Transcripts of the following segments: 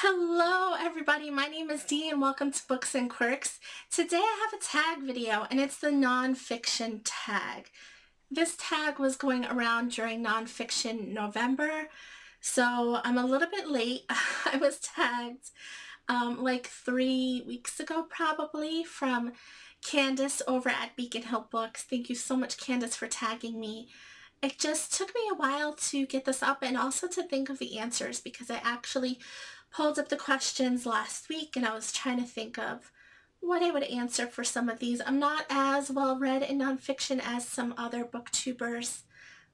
Hello everybody, my name is Dee and welcome to Books and Quirks. Today I have a tag video and it's the nonfiction tag. This tag was going around during Nonfiction November, so I'm a little bit late. I was tagged like 3 weeks ago probably from Candace over at Beacon Hill Books. Thank you so much, Candace, for tagging me. It just took me a while to get this up and also to think of the answers because I actually pulled up the questions last week and I was trying to think of what I would answer for some of these. I'm not as well read in nonfiction as some other booktubers,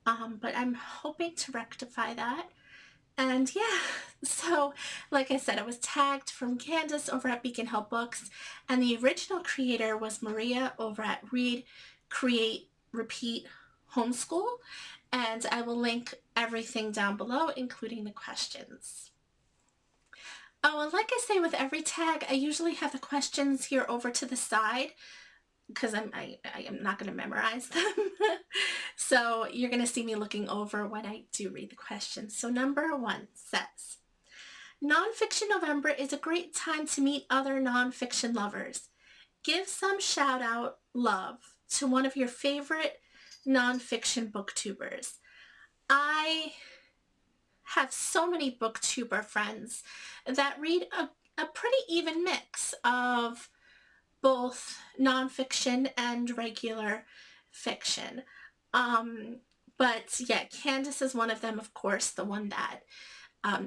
but I'm hoping to rectify that. And yeah, so like I said, I was tagged from Candace over at Beacon Hill Books, and the original creator was Maria over at Read, Create, Repeat, Homeschool, and I will link everything down below, including the questions. Oh, and like I say with every tag, I usually have the questions here over to the side because I am not going to memorize them. So you're going to see me looking over when I do read the questions. So number 1 says, Nonfiction November is a great time to meet other nonfiction lovers. Give some shout out love to one of your favorite nonfiction booktubers. I have so many booktuber friends that read a pretty even mix of both nonfiction and regular fiction. But yeah, Candace is one of them, of course, the one that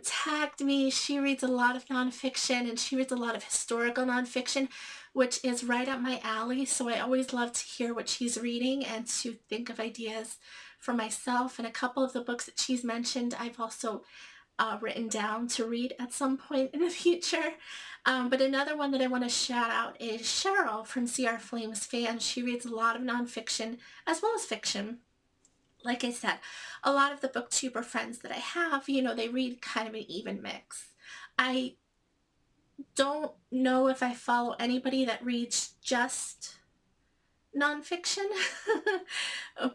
tagged me. She reads a lot of nonfiction and she reads a lot of historical nonfiction, which is right up my alley. So I always love to hear what she's reading and to think of ideas for myself. And a couple of the books that she's mentioned, I've also written down to read at some point in the future. But another one that I want to shout out is Cheryl from CR Flames Fans. She reads a lot of nonfiction as well as fiction. Like I said, a lot of the booktuber friends that I have, they read kind of an even mix. I don't know if I follow anybody that reads just nonfiction,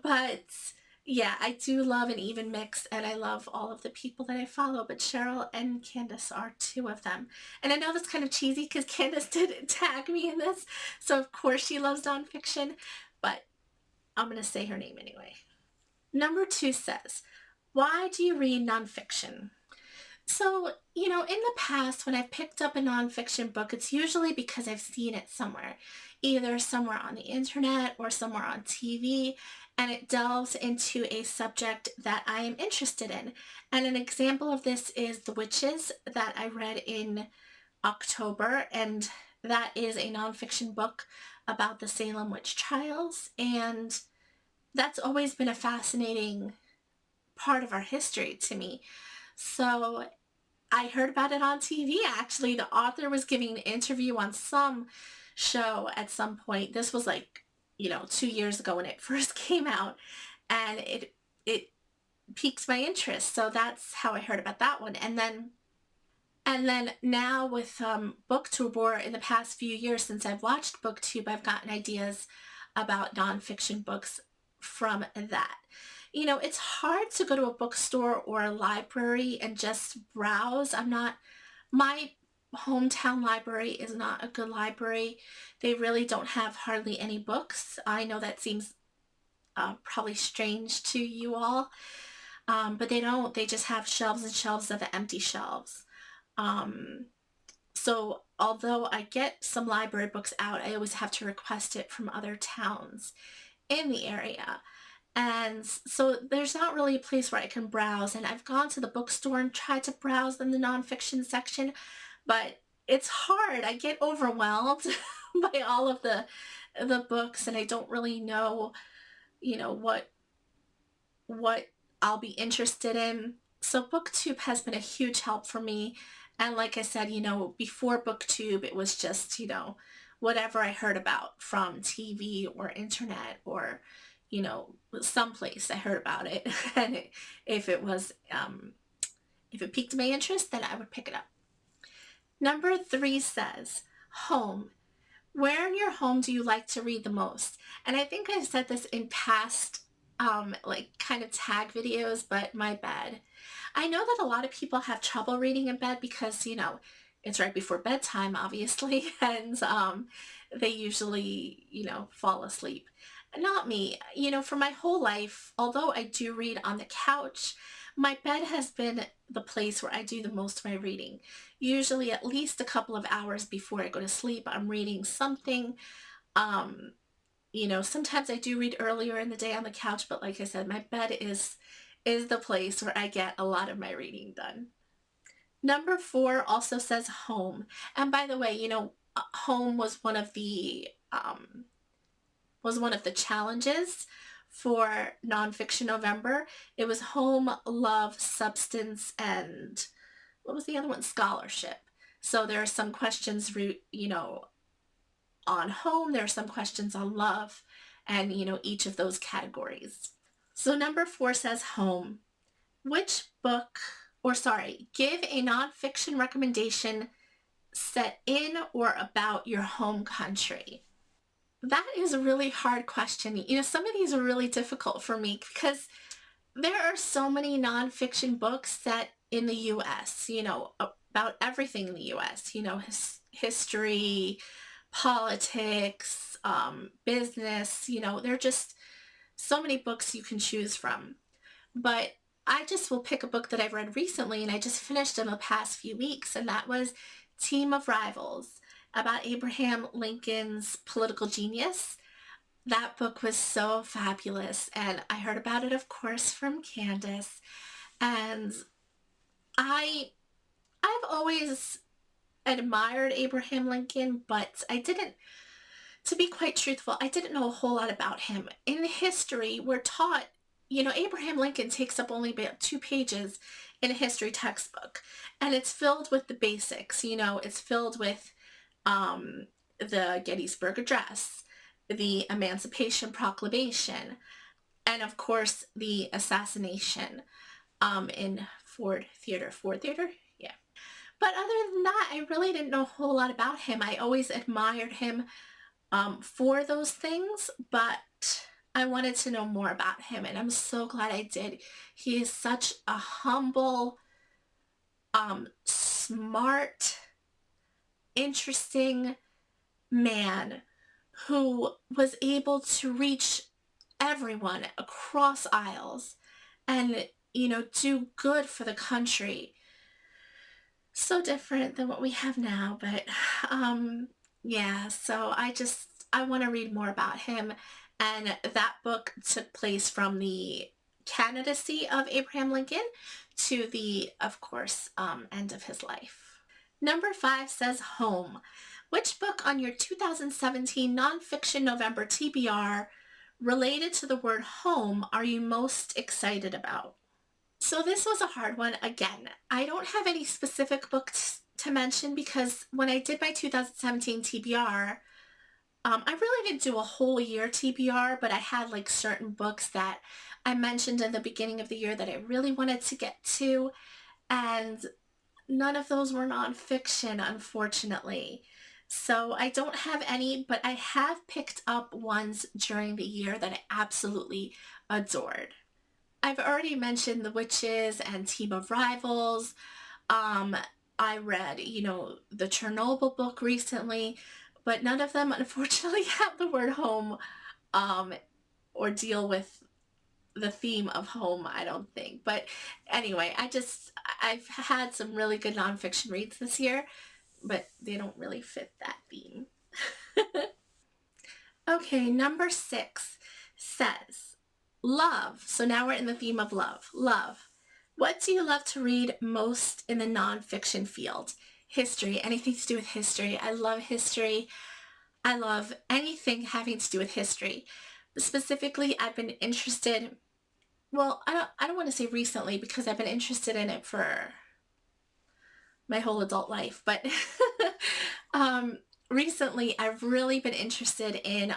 but yeah, I do love an even mix and I love all of the people that I follow, but Cheryl and Candace are 2 of them. And I know that's kind of cheesy because Candace did tag me in this, so of course she loves nonfiction, but I'm going to say her name anyway. Number 2 says, why do you read nonfiction? So, in the past, when I've picked up a nonfiction book, it's usually because I've seen it somewhere, either somewhere on the internet or somewhere on TV, and it delves into a subject that I am interested in. And an example of this is The Witches that I read in October, and that is a nonfiction book about the Salem witch trials, and that's always been a fascinating part of our history to me. So I heard about it on TV. Actually, the author was giving an interview on some show at some point. This was like, 2 years ago when it first came out, and it piqued my interest. So that's how I heard about that one. And then now with Booktube, or in the past few years since I've watched Booktube, I've gotten ideas about nonfiction books from that. It's hard to go to a bookstore or a library and just browse. My hometown library is not a good library. They really don't have hardly any books. I know that seems probably strange to you all, but they don't. They just have shelves and shelves of empty shelves. So although I get some library books out, I always have to request it from other towns in the area. And so there's not really a place where I can browse. And I've gone to the bookstore and tried to browse in the nonfiction section, but it's hard. I get overwhelmed by all of the books, and I don't really know, what I'll be interested in. So BookTube has been a huge help for me. And like I said, before BookTube, it was just, whatever I heard about from TV or internet or, someplace I heard about it. And if it piqued my interest, then I would pick it up. Number 3 says, home. Where in your home do you like to read the most? And I think I've said this in past, kind of tag videos, but my bad. I know that a lot of people have trouble reading in bed because, it's right before bedtime, obviously, and they usually, fall asleep. Not me. For my whole life, although I do read on the couch, my bed has been the place where I do the most of my reading. Usually at least a couple of hours before I go to sleep, I'm reading something. Um, Sometimes I do read earlier in the day on the couch, but like I said, my bed is the place where I get a lot of my reading done. Number 4 also says home. And by the way, home was one of the challenges for Nonfiction November. It was home, love, substance, and what was the other one? Scholarship. So there are some questions, on home, there are some questions on love, and, each of those categories. So number 4 says home. Which book, or sorry, give a nonfiction recommendation set in or about your home country? That is a really hard question. Some of these are really difficult for me because there are so many nonfiction books set in the US, about everything in the US, history, politics, business, there are just so many books you can choose from. But I just will pick a book that I've read recently and I just finished in the past few weeks, and that was Team of Rivals, about Abraham Lincoln's political genius. That book was so fabulous, and I heard about it, of course, from Candace. And I I've always admired Abraham Lincoln, but to be quite truthful, I didn't know a whole lot about him. In history, we're taught, Abraham Lincoln takes up only about 2 pages in a history textbook, and it's filled with the basics. It's filled with the Gettysburg Address, the Emancipation Proclamation, and of course the assassination in Ford Theater. Ford Theater? Yeah. But other than that, I really didn't know a whole lot about him. I always admired him for those things, but I wanted to know more about him, and I'm so glad I did. He is such a humble, smart, interesting man who was able to reach everyone across aisles and, do good for the country. So different than what we have now, but yeah, so I want to read more about him. And that book took place from the candidacy of Abraham Lincoln to the, of course, end of his life. Number 5 says home. Which book on your 2017 Nonfiction November TBR related to the word home are you most excited about? So this was a hard one. Again, I don't have any specific books to mention because when I did my 2017 TBR, I really didn't do a whole year TBR, but I had like certain books that I mentioned in the beginning of the year that I really wanted to get to, and none of those were nonfiction, unfortunately. So I don't have any, but I have picked up ones during the year that I absolutely adored. I've already mentioned The Witches and Team of Rivals. I read, the Chernobyl book recently, but none of them unfortunately have the word home or deal with the theme of home, I don't think. But anyway, I've had some really good nonfiction reads this year, but they don't really fit that theme. Okay, number 6 says love. So now we're in the theme of love. Love. What do you love to read most in the nonfiction field? History, anything to do with history. I love history. I love anything having to do with history. Specifically, I've been interested, well, I don't want to say recently because I've been interested in it for my whole adult life, but recently I've really been interested in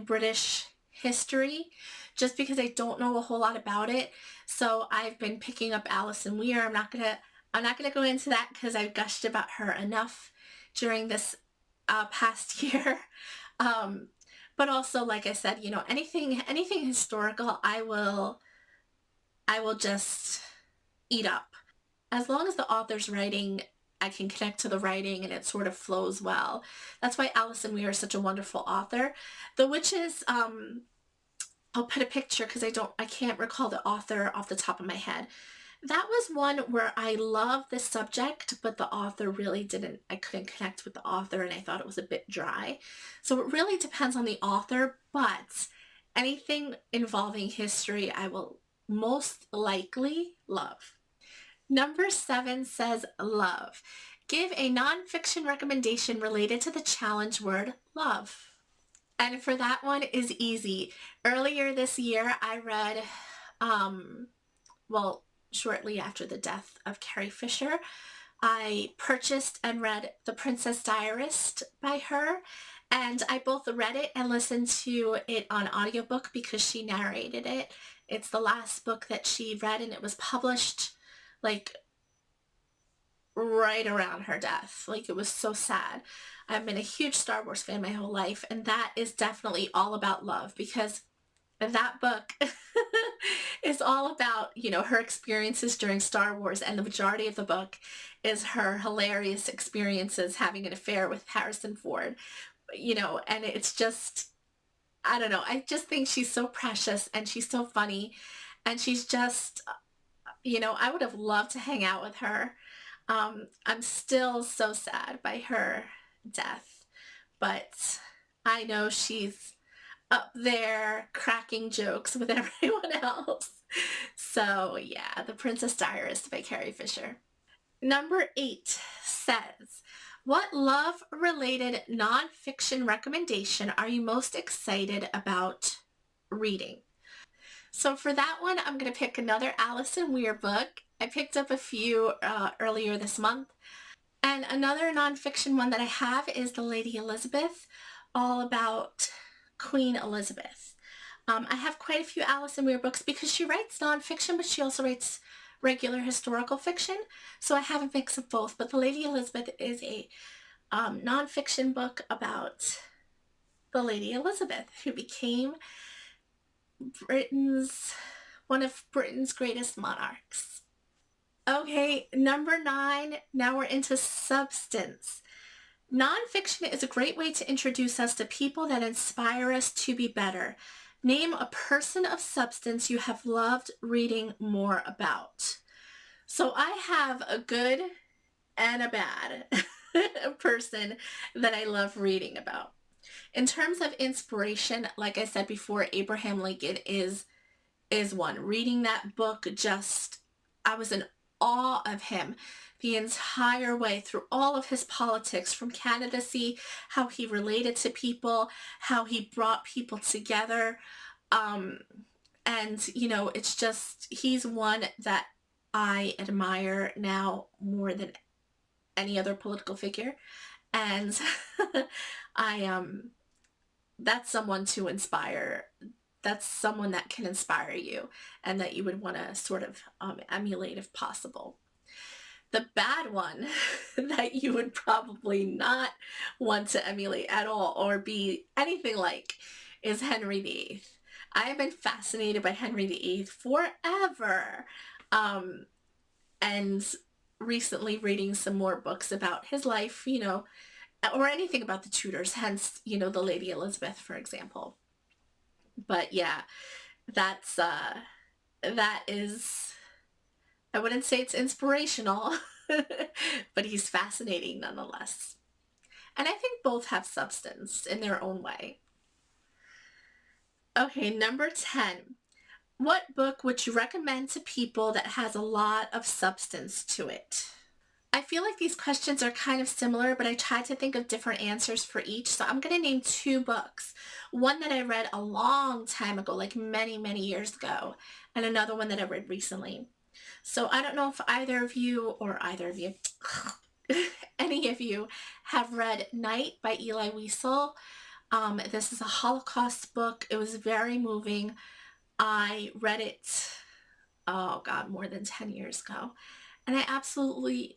British history just because I don't know a whole lot about it. So I've been picking up Alison Weir. I'm not gonna go into that because I've gushed about her enough during this past year. But also, like I said, anything historical, I will I will just eat up. As long as the author's writing, I can connect to the writing and it sort of flows well. That's why Alison Weir is such a wonderful author. The Witches, I'll put a picture because I can't recall the author off the top of my head. That was one where I love the subject, but the author really didn't, I couldn't connect with the author and I thought it was a bit dry. So it really depends on the author, but anything involving history I will most likely love. Number 7 says love. Give a nonfiction recommendation related to the challenge word love. And for that one is easy. Earlier this year, I read, shortly after the death of Carrie Fisher, I purchased and read The Princess Diarist by her. And I both read it and listened to it on audiobook because she narrated it. It's the last book that she read and it was published like right around her death. Like, it was so sad. I've been a huge Star Wars fan my whole life, and that is definitely all about love because that book is all about, her experiences during Star Wars, and the majority of the book is her hilarious experiences having an affair with Harrison Ford, and it's just, I don't know, I just think she's so precious and she's so funny and she's just, I would have loved to hang out with her. I'm still so sad by her death, but I know she's up there cracking jokes with everyone else. So yeah, The Princess Diarist by Carrie Fisher. Number 8 says, what love-related nonfiction recommendation are you most excited about reading? So for that one, I'm going to pick another Alison Weir book. I picked up a few earlier this month. And another nonfiction one that I have is The Lady Elizabeth, all about Queen Elizabeth. I have quite a few Alison Weir books because she writes nonfiction, but she also writes regular historical fiction. So I have a mix of both. But The Lady Elizabeth is a nonfiction book about the Lady Elizabeth, who became one of Britain's greatest monarchs. Okay, number 9, now we're into substance. Nonfiction is a great way to introduce us to people that inspire us to be better. Name a person of substance you have loved reading more about. So I have a good and a bad person that I love reading about. In terms of inspiration, like I said before, Abraham Lincoln is one. Reading that book, I was in awe of him the entire way through all of his politics, from candidacy, how he related to people, how he brought people together. And, it's just, he's one that I admire now more than any other political figure. And that's someone to inspire. That's someone that can inspire you and that you would want to sort of emulate if possible. The bad one that you would probably not want to emulate at all or be anything like is Henry VIII. I have been fascinated by Henry VIII forever. And recently reading some more books about his life, or anything about the Tudors, hence, the Lady Elizabeth, for example. But yeah, that is, I wouldn't say it's inspirational, but he's fascinating nonetheless. And I think both have substance in their own way. Okay, number 10. What book would you recommend to people that has a lot of substance to it? I feel like these questions are kind of similar, but I tried to think of different answers for each. So I'm going to name 2 books. One that I read a long time ago, like many, many years ago, and another one that I read recently. So I don't know if either of you, any of you have read Night by Eli Wiesel. This is a Holocaust book. It was very moving. I read it, oh God, more than 10 years ago. And I absolutely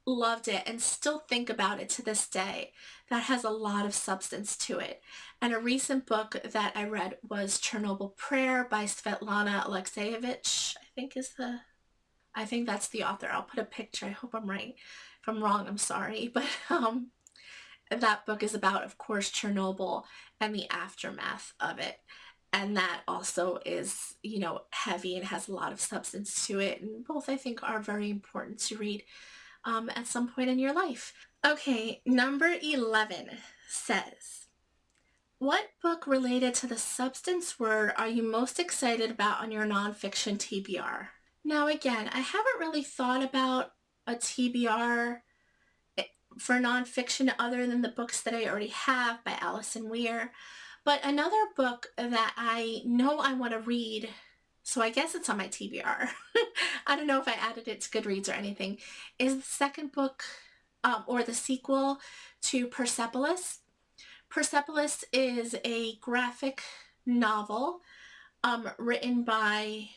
loved it and still think about it to this day. That has a lot of substance to it. And a recent book that I read was Chernobyl Prayer by Svetlana Alexievich, I think that's the author. I'll put a picture. I hope I'm right. If I'm wrong, I'm sorry. But that book is about, of course, Chernobyl and the aftermath of it. And that also is, heavy and has a lot of substance to it. And both, I think, are very important to read at some point in your life. Okay, number 11 says, what book related to the substance word are you most excited about on your nonfiction TBR? Now, again, I haven't really thought about a TBR for nonfiction other than the books that I already have by Alison Weir. But another book that I know I want to read, so I guess it's on my TBR. I don't know if I added it to Goodreads or anything, is the second book or the sequel to Persepolis. Persepolis is a graphic novel written by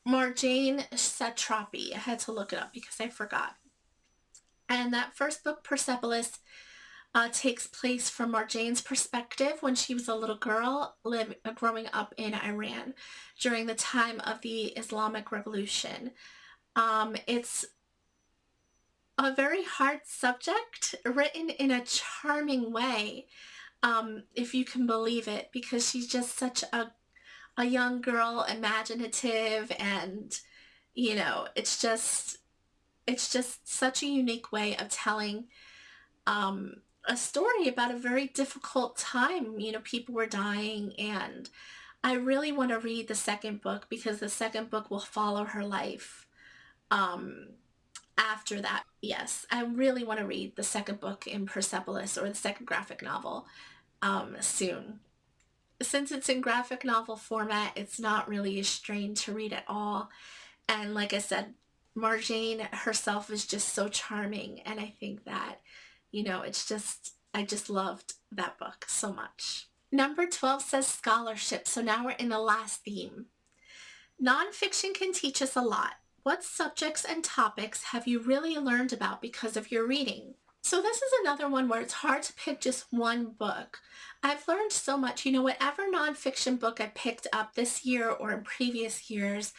Marjane Satrapi. I had to look it up because I forgot. And that first book, Persepolis, takes place from Marjane's perspective when she was a little girl growing up in Iran during the time of the Islamic Revolution. It's a very hard subject written in a charming way, if you can believe it, because she's just such a young girl, imaginative, and it's just such a unique way of telling a story about a very difficult time. People were dying, and I really want to read the second book because the second book will follow her life after that. Yes, I really want to read the second book in Persepolis, or the second graphic novel, soon. Since it's in graphic novel format, it's not really a strain to read at all. And like I said, Marjane herself is just so charming, and I think that, I just loved that book so much. Number 12 says scholarship, so now we're in the last theme. Nonfiction can teach us a lot. What subjects and topics have you really learned about because of your reading? So this is another one where it's hard to pick just one book. I've learned so much. Whatever nonfiction book I picked up this year or in previous years,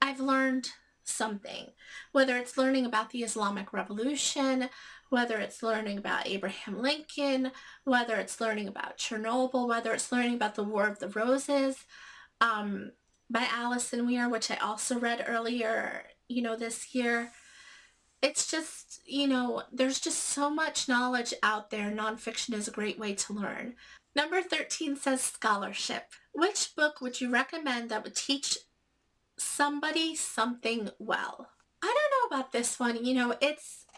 I've learned something. Whether it's learning about the Islamic Revolution, whether it's learning about Abraham Lincoln, whether it's learning about Chernobyl, whether it's learning about the War of the Roses, by Alison Weir, which I also read earlier, this year. It's just, there's just so much knowledge out there. Nonfiction is a great way to learn. Number 13 says scholarship. Which book would you recommend that would teach somebody something well? I don't know about this one.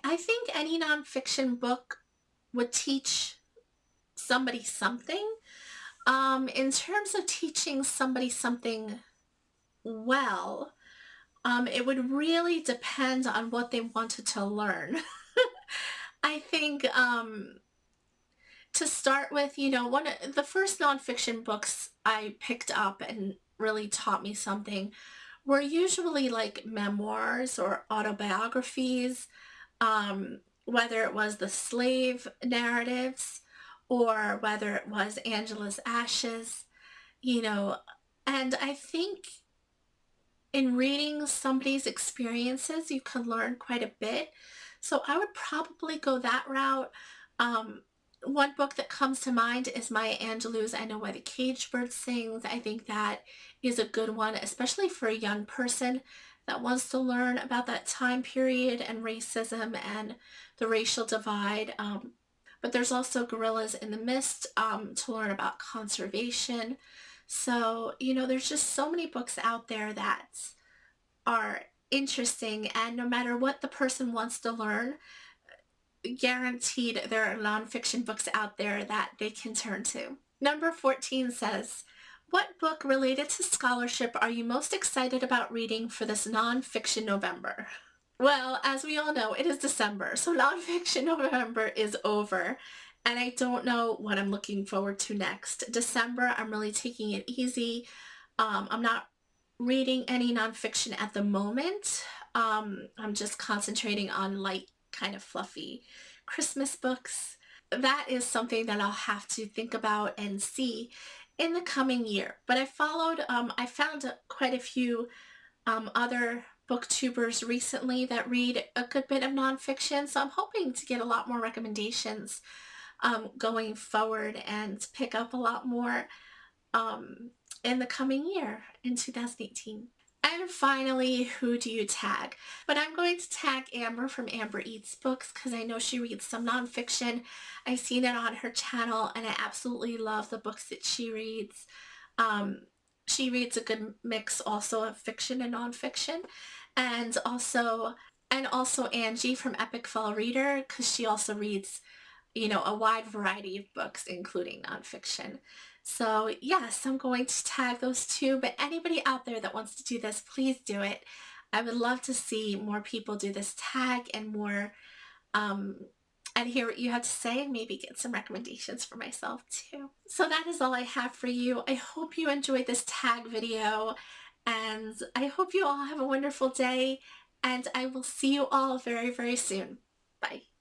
I think any nonfiction book would teach somebody something. In terms of teaching somebody something well, it would really depend on what they wanted to learn. I think to start with, one of the first nonfiction books I picked up and really taught me something were usually like memoirs or autobiographies, whether it was the slave narratives or whether it was Angela's Ashes, and I think in reading somebody's experiences, you can learn quite a bit. So I would probably go that route. One book that comes to mind is Maya Angelou's I Know Why the Caged Bird Sings. I think that is a good one, especially for a young person that wants to learn about that time period and racism and the racial divide. But there's also Gorillas in the Mist to learn about conservation. So, there's just so many books out there that are interesting, and no matter what the person wants to learn, guaranteed there are nonfiction books out there that they can turn to. Number 14 says, what book related to scholarship are you most excited about reading for this Nonfiction November? Well, as we all know, it is December, so Nonfiction November is over, and I don't know what I'm looking forward to next. December, I'm really taking it easy. I'm not reading any nonfiction at the moment. I'm just concentrating on light kind of fluffy Christmas books. That is something that I'll have to think about and see in the coming year. But I found quite a few other booktubers recently that read a good bit of nonfiction, so I'm hoping to get a lot more recommendations going forward and pick up a lot more um, in the coming year in 2018. And finally, who do you tag? But I'm going to tag Amber from Amber Eats Books because I know she reads some nonfiction. I've seen it on her channel and I absolutely love the books that she reads. Um, she reads a good mix also of fiction and nonfiction. And also Angie from Epic Fall Reader, because she also reads, you know, a wide variety of books, including nonfiction. So yes, I'm going to tag those two, but anybody out there that wants to do this, please do it. I would love to see more people do this tag and more, um, and hear what you have to say and maybe get some recommendations for myself too. So that is all I have for you. I hope you enjoyed this tag video and I hope you all have a wonderful day and I will see you all very, very soon. Bye.